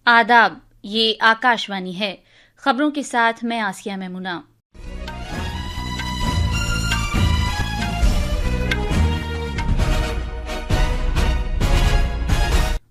आदाब, ये आकाशवाणी है। खबरों के साथ मैं आसिया मेमुना।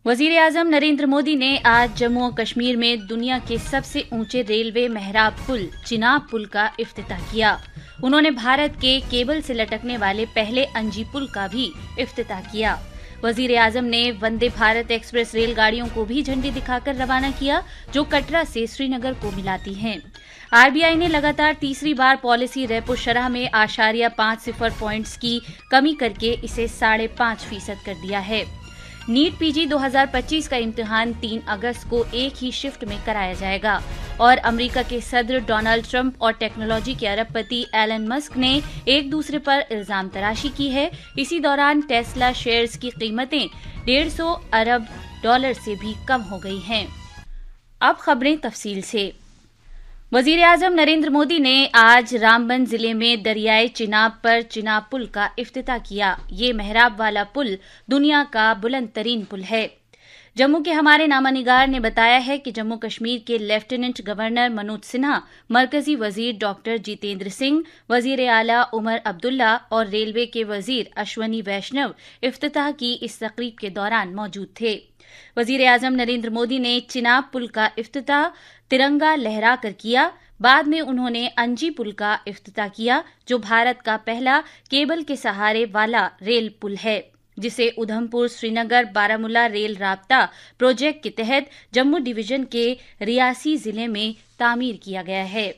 वजीर आजम नरेंद्र मोदी ने आज जम्मू और कश्मीर में दुनिया के सबसे ऊंचे रेलवे मेहराब पुल चिनाब पुल का इफ्तिताह किया। उन्होंने भारत के केबल से लटकने वाले पहले अंजी पुल का भी इफ्तिताह किया। वजीर आजम ने वंदे भारत एक्सप्रेस रेलगाड़ियों को भी झंडी दिखाकर रवाना किया, जो कटरा से श्रीनगर को मिलाती हैं। आरबीआई ने लगातार तीसरी बार पॉलिसी रेपो शरह में 8.50 पॉइंट्स की कमी करके इसे 5.5% कर दिया है। नीट पीजी 2025 का इम्तिहान 3 अगस्त को एक ही शिफ्ट में कराया जाएगा और अमेरिका के सदर डोनाल्ड ट्रंप और टेक्नोलॉजी के अरबपति एलन मस्क ने एक दूसरे पर इल्जाम तराशी की है। इसी दौरान टेस्ला शेयर्स की कीमतें $150 अरब से भी कम हो गई हैं। अब खबरें तफसील से। वजीर आजम नरेंद्र मोदी ने आज रामबन जिले में दरियाए चिनाब पर चिनाब पुल का इफ्तिताह किया। ये मेहराब वाला पुल दुनिया का बुलंद तरीन पुल है। जम्मू के हमारे नामानिगार ने बताया है कि जम्मू कश्मीर के लेफ्टिनेंट गवर्नर मनोज सिन्हा, मरकजी वजीर डॉक्टर जितेंद्र सिंह, वजीर आला उमर अब्दुल्ला और रेलवे के वजीर अश्वनी वैष्णव इफ्तिताह की इस तकरीब के दौरान मौजूद थे। वजीर आजम नरेंद्र मोदी ने चिनाब पुल का इफ्तिताह तिरंगा लहरा कर किया। बाद में उन्होंने अंजी पुल का इफ्तिताह किया, जो भारत का पहला केबल के सहारे वाला रेल पुल है, जिसे उधमपुर श्रीनगर बारामूला रेल राब्ता प्रोजेक्ट के तहत जम्मू डिवीजन के रियासी जिले में तामीर किया गया है।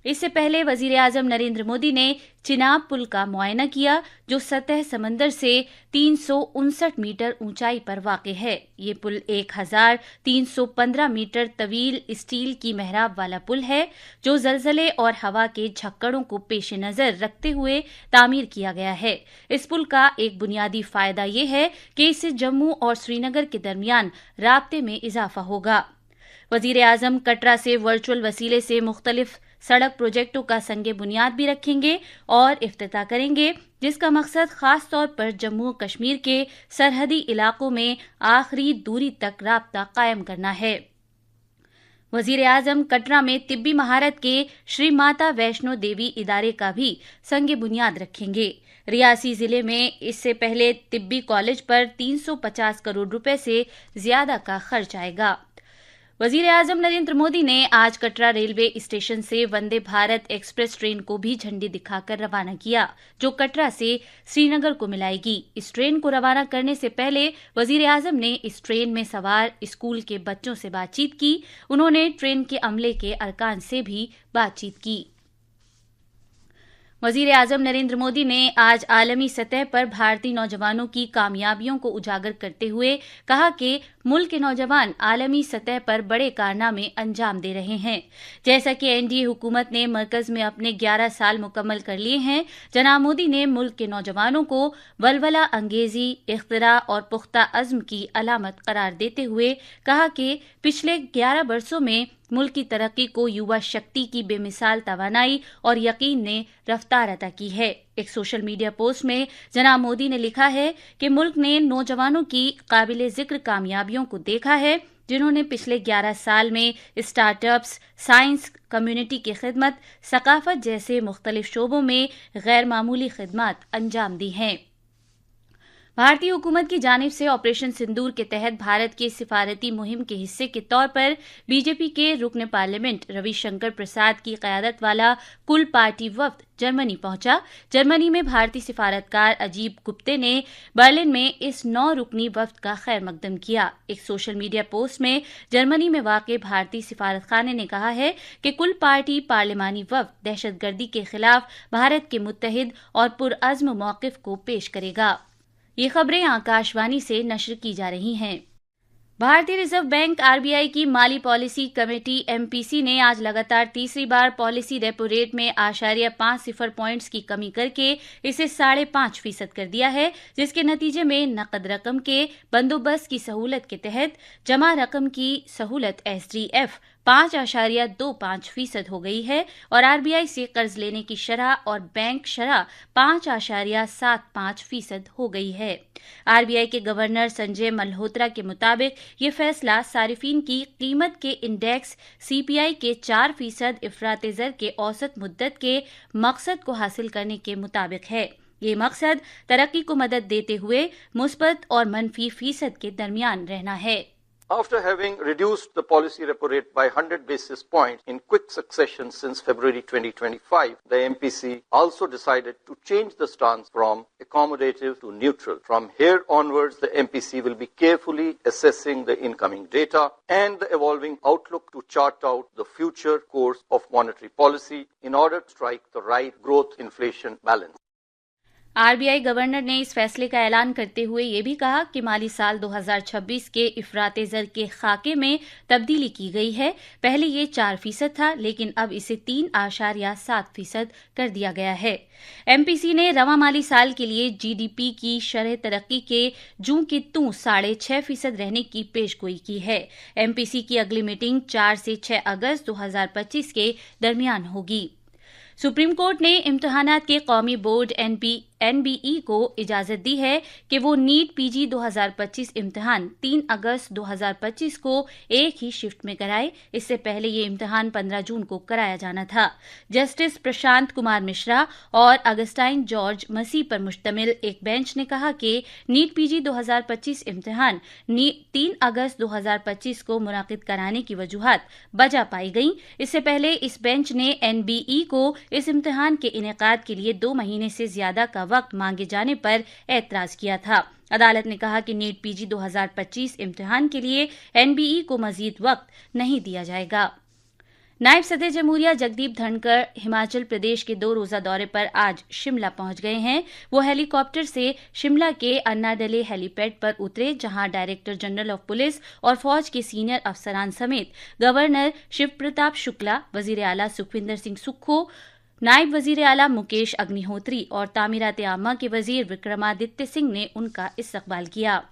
इससे पहले वजीर आजम नरेंद्र मोदी ने चिनाब पुल का मुआयना किया, जो सतह समंदर से 359 मीटर ऊंचाई पर वाक़ है। ये पुल 1315 मीटर तवील स्टील की मेहराब वाला पुल है, जो जलजले और हवा के झक्कड़ों को पेश नज़र रखते हुए तामीर किया गया है। इस पुल का एक बुनियादी फायदा ये है कि इससे जम्मू और श्रीनगर के दरमियान राब्ते में इजाफा होगा। वजीर आजम कटरा से वर्चुअल वसीले से मुख्तलिफ सड़क प्रोजेक्टों का संगे बुनियाद भी रखेंगे और इफ्तिताह करेंगे, जिसका मकसद खास तौर पर जम्मू कश्मीर के सरहदी इलाकों में आखिरी दूरी तक राब्ता कायम करना है। वजीर आजम कटरा में तिब्बी महारत के श्री माता वैष्णो देवी इदारे का भी संगे बुनियाद रखेंगे। रियासी जिले में इससे पहले तिब्बी कॉलेज पर 350 करोड़ रुपए से ज्यादा का खर्च आएगा। वजीर आजम नरेंद्र मोदी ने आज कटरा रेलवे स्टेशन से वंदे भारत एक्सप्रेस ट्रेन को भी झंडी दिखाकर रवाना किया, जो कटरा से श्रीनगर को मिलाएगी। इस ट्रेन को रवाना करने से पहले वजीर आजम ने इस ट्रेन में सवार स्कूल के बच्चों से बातचीत की। उन्होंने ट्रेन के अमले के अरकान से भी बातचीत की। वजीर आजम नरेंद्र मोदी ने आज आलमी सतह पर भारतीय नौजवानों की कामयाबियों को उजागर करते हुए कहा कि मुल्क के नौजवान आलमी सतह पर बड़े कारनामे अंजाम दे रहे हैं। जैसा कि एनडीए हुकूमत ने मरकज में अपने 11 साल मुकम्मल कर लिए हैं, जनाब मोदी ने मुल्क के नौजवानों को वलवला अंगेजी, इख्तिरा और पुख्ता अज़्म की अलामत करार देते हुए कहा कि पिछले 11 बरसों में मुल्क की तरक्की को युवा शक्ति की बेमिसाल तवानाई और यकीन ने रफ्तार अता की है। एक सोशल मीडिया पोस्ट में जनाब मोदी ने लिखा है कि मुल्क ने नौजवानों की काबिले जिक्र कामयाबियों को देखा है, जिन्होंने पिछले 11 साल में स्टार्टअप्स, साइंस, कम्युनिटी की खिदमत, सकाफत जैसे मुख्तलिफ शोबों में गैर मामूली खिदमत अंजाम दी हैं। भारतीय हुकूमत की जानिब से ऑपरेशन सिंदूर के तहत भारत की सिफारती मुहिम के हिस्से के तौर पर बीजेपी के रुकन पार्लियामेंट रविशंकर प्रसाद की क़यादत वाला कुल पार्टी वफ्द जर्मनी पहुंचा। जर्मनी में भारतीय सिफारतकार अजीब गुप्ते ने बर्लिन में इस 9 रुकनी वफ्द का खैर मकदम किया। एक सोशल मीडिया पोस्ट में जर्मनी में वाक़ भारतीय सिफारतखाने ने कहा है कि कुल पार्टी पार्लिमानी वफ्द दहशतगर्दी के खिलाफ भारत के मुत्तहिद और पुरअज़्म मौक़िफ़ को पेश करेगा। ये खबरें आकाशवाणी से नश्र की जा रही हैं। भारतीय रिजर्व बैंक आरबीआई की माली पॉलिसी कमेटी एमपीसी ने आज लगातार तीसरी बार पॉलिसी रेपो रेट में 8.50 पॉइंट्स की कमी करके इसे 5.5% कर दिया है, जिसके नतीजे में नकद रकम के बंदोबस्त की सहूलत के तहत जमा रकम की सहूलत एसडीएफ 5.25% हो गई है और RBI से कर्ज लेने की शरह और बैंक शरह 5.75% हो गई है। RBI के गवर्नर संजय मल्होत्रा के मुताबिक ये फैसला सारिफीन की कीमत के इंडेक्स CPI के 4% इफराते ज़र के औसत मुद्दत के मकसद को हासिल करने के मुताबिक है। ये मकसद तरक्की को मदद देते हुए मुस्बत और मनफी फीसद के दरमियान रहना है। After having reduced the policy repo rate by 100 basis points in quick succession since February 2025, the MPC also decided to change the stance from accommodative to neutral. From here onwards, the MPC will be carefully assessing the incoming data and the evolving outlook to chart out the future course of monetary policy in order to strike the right growth-inflation balance. RBI governor ने इस फैसले का ऐलान करते हुए ये भी कहा कि माली साल 2026 के इफराते ज़र के खाके में तब्दीली की गई है। पहले ये 4% था, लेकिन अब इसे 3.7% कर दिया गया है। MPC ने रवा माली साल के लिए GDP की शरह तरक्की के जूं की तूं 6.5% रहने की पेशगोई की है। MPC की अगली मीटिंग 4 से 6 अगस्त 2025 के दरमियान होगी। सुप्रीम कोर्ट ने इम्तिहानात के कौमी बोर्ड NBE को इजाजत दी है कि वो नीट PG 2025 इम्तिहान 3 अगस्त 2025 को एक ही शिफ्ट में कराए। इससे पहले ये इम्तिहान 15 जून को कराया जाना था। जस्टिस प्रशांत कुमार मिश्रा और अगस्टाइन जॉर्ज मसीह पर मुश्तमिल एक बेंच ने कहा कि नीट PG 2025 इम्तिहान 3 अगस्त 2025 को मुनाकिद कराने की वजूहात बजा पाई गईं। इससे पहले इस बेंच ने NBE को इस इम्तिहान के इनेकाद के लिए 2 महीने से ज्यादा का वक्त मांगे जाने पर एतराज किया था। अदालत ने कहा कि नीट PG 2025 इम्तिहान के लिए NBE को मजीद वक्त नहीं दिया जाएगा। नायब सदर जमहूरिया जगदीप धनखड़ हिमाचल प्रदेश के 2 रोजा दौरे पर आज शिमला पहुंच गए हैं। वो हेलीकॉप्टर से शिमला के अन्नाडले हेलीपैड पर उतरे, जहां डायरेक्टर जनरल ऑफ पुलिस और फौज के सीनियर अफसरान समेत गवर्नर शिव प्रताप शुक्ला, वजीर आला सुखविंदर सिंह सुक्खू, नायब वजीर आला मुकेश अग्निहोत्री और तामीरात आमा के वजीर विक्रमादित्य सिंह ने उनका इस्तकबाल किया।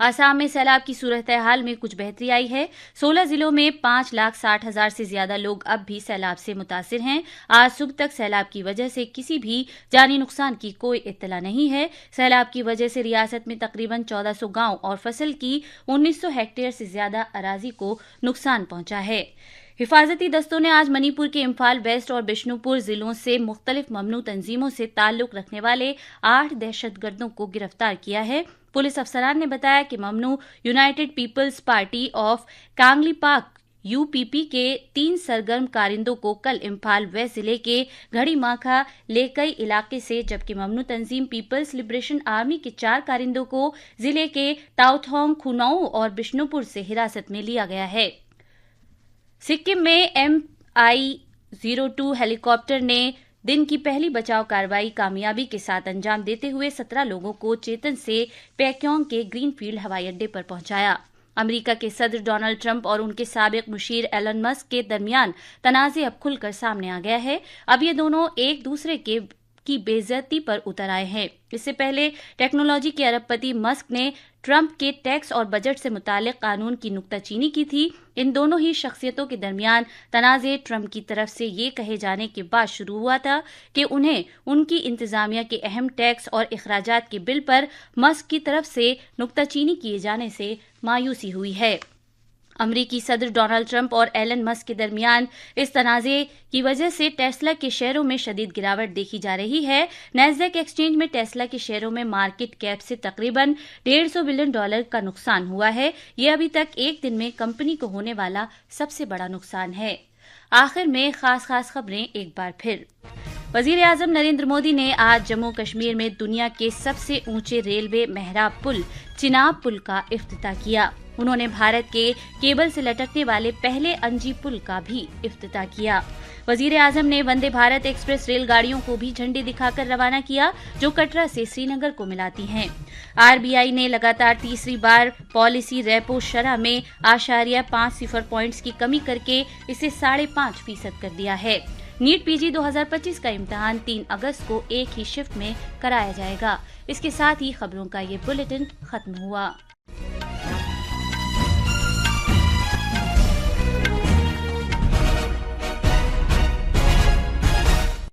आसाम में सैलाब की सूरत हाल में कुछ बेहतरी आई है। 16 जिलों में 5,60,000 से ज्यादा लोग अब भी सैलाब से मुतासिर हैं। आज सुबह तक सैलाब की वजह से किसी भी जानी नुकसान की कोई इत्तला नहीं है। सैलाब की वजह से रियासत में तकरीबन 1400 गांव और फसल की 1900 हेक्टेयर से ज्यादा अराजी को नुकसान पहुंचा है। हिफाजती दस्तों ने आज मणिपुर के इम्फाल वेस्ट और बिश्नुपुर जिलों से मुख्तलिफ ममनू तंजीमों से ताल्लुक रखने वाले 8 दहशतगर्दों को गिरफ्तार किया है। पुलिस अफसरान ने बताया कि ममनू United Peoples Party of Kangleipak UPP के 3 सरगर्म कारिंदों को कल इम्फाल वेस्ट जिले के घड़ी माखा लेकई इलाके से, जबकि ममनू तंजीम पीपल्स लिबरेशन आर्मी के 4 कारिंदों को जिले के ताउथोंग, खुनाऊ और बिश्नुपुर से हिरासत में लिया गया है। सिक्किम में MI-02 हेलीकॉप्टर ने दिन की पहली बचाव कार्रवाई कामयाबी के साथ अंजाम देते हुए 17 लोगों को चेतन से पैक्योंग के ग्रीनफील्ड हवाई अड्डे पर पहुंचाया। अमेरिका के सदर डोनाल्ड ट्रंप और उनके साबिक मुशीर एलन मस्क के दरमियान तनाज़े अब खुलकर सामने आ गया है। अब ये दोनों एक दूसरे की बेइज्जती पर उतर आए हैं। इससे पहले टेक्नोलॉजी के अरबपति मस्क ने ट्रंप के टैक्स और बजट से मुतालिक कानून की नुक्ताचीनी की थी। इन दोनों ही शख्सियतों के दरमियान तनाज़े ट्रंप की तरफ से ये कहे जाने के बाद शुरू हुआ था कि उन्हें उनकी इंतजामिया के अहम टैक्स और अखराजात के बिल पर मस्क की तरफ से नुक्ताचीनी किए जाने से मायूसी हुई है। अमरीकी सदर डोनाल्ड ट्रंप और एलन मस्क के दरमियान इस तनाज़े की वजह से टेस्ला के शेयरों में शदीद गिरावट देखी जा रही है। नैस्डैक एक्सचेंज में टेस्ला के शेयरों में मार्केट कैप से तकरीबन $150 बिलियन का नुकसान हुआ है। यह अभी तक एक दिन में कंपनी को होने वाला सबसे बड़ा नुकसान है। आखिर में खास खबरें एक बार फिर। वजीर आजम नरेंद्र मोदी ने आज जम्मू कश्मीर में दुनिया के सबसे ऊंचे रेलवे मेहराब पुल चिनाब पुल का इफ्तिताह किया। उन्होंने भारत के केबल से लटकने वाले पहले अंजी पुल का भी इफ्तिताह किया। वजीर आजम ने वंदे भारत एक्सप्रेस रेलगाड़ियों को भी झंडी दिखाकर रवाना किया, जो कटरा से श्रीनगर को मिलाती हैं। RBI ने लगातार तीसरी बार पॉलिसी रेपो शरह में 0.50 पॉइंट्स की कमी करके इसे 5.5% कर दिया है। नीट PG 2025 का इम्तिहान 3 अगस्त को एक ही शिफ्ट में कराया जाएगा। इसके साथ ही खबरों का ये बुलेटिन खत्म हुआ।